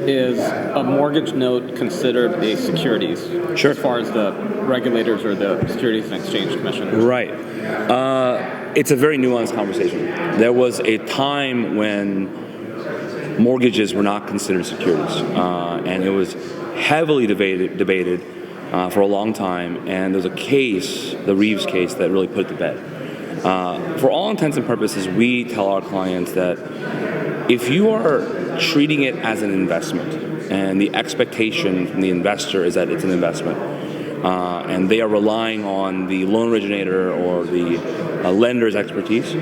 Is a mortgage note considered a securities? Sure. As far as the regulators or the Securities and Exchange Commission? Right. It's a very nuanced conversation. There was a time when mortgages were not considered securities, and it was heavily debated for a long time, and there's a case, the Reeves case, that really put it to bed. For all intents and purposes, we tell our clients that if you are treating it as an investment, and the expectation from the investor is that it's an investment, and they are relying on the loan originator or the lender's expertise,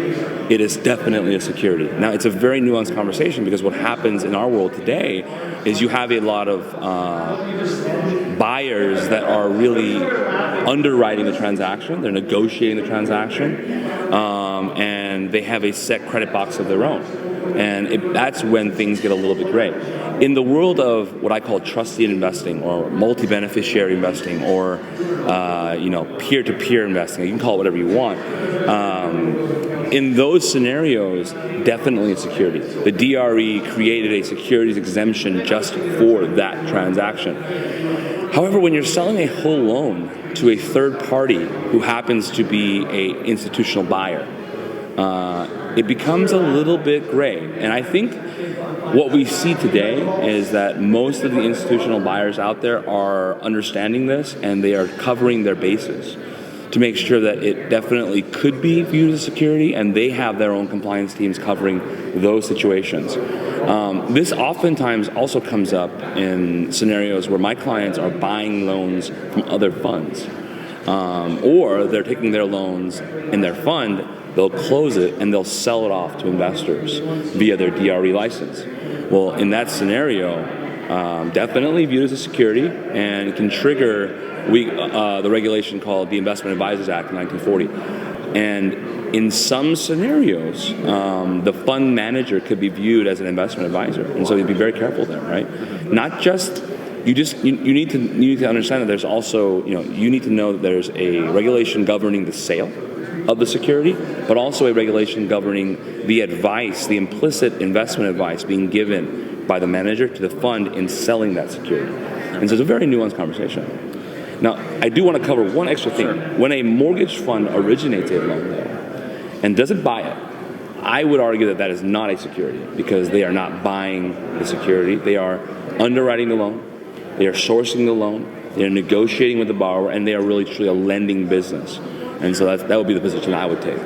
it is definitely a security. Now, it's a very nuanced conversation, because what happens in our world today is you have a lot of buyers that are really underwriting the transaction, they're negotiating the transaction, and they have a set credit box of their own. And that's when things get a little bit gray. In the world of what I call trusted investing, or multi-beneficiary investing, or peer-to-peer investing, you can call it whatever you want. In those scenarios, definitely a security. The DRE created a securities exemption just for that transaction. However, when you're selling a whole loan to a third party who happens to be an institutional buyer, it becomes a little bit gray. And I think what we see today is that most of the institutional buyers out there are understanding this, and they are covering their bases to make sure that it definitely could be viewed as security, and they have their own compliance teams covering those situations. This oftentimes also comes up in scenarios where my clients are buying loans from other funds, or they're taking their loans in their fund, they'll close it, and they'll sell it off to investors via their DRE license. Well, in that scenario, definitely viewed as a security, and can trigger the regulation called the Investment Advisors Act of 1940. And in some scenarios, the fund manager could be viewed as an investment advisor, and so you'd be very careful there, right? Not just you need to understand that there's also you need to know that there's a regulation governing the sale of the security, but also a regulation governing the advice, the implicit investment advice being given by the manager to the fund in selling that security. And so it's a very nuanced conversation. Now, I do want to cover one extra thing. Sure. When a mortgage fund originates a loan, though, and doesn't buy it, I would argue that that is not a security, because they are not buying the security. They are underwriting the loan, they are sourcing the loan, they are negotiating with the borrower, and they are really truly a lending business. And so that would be the position I would take.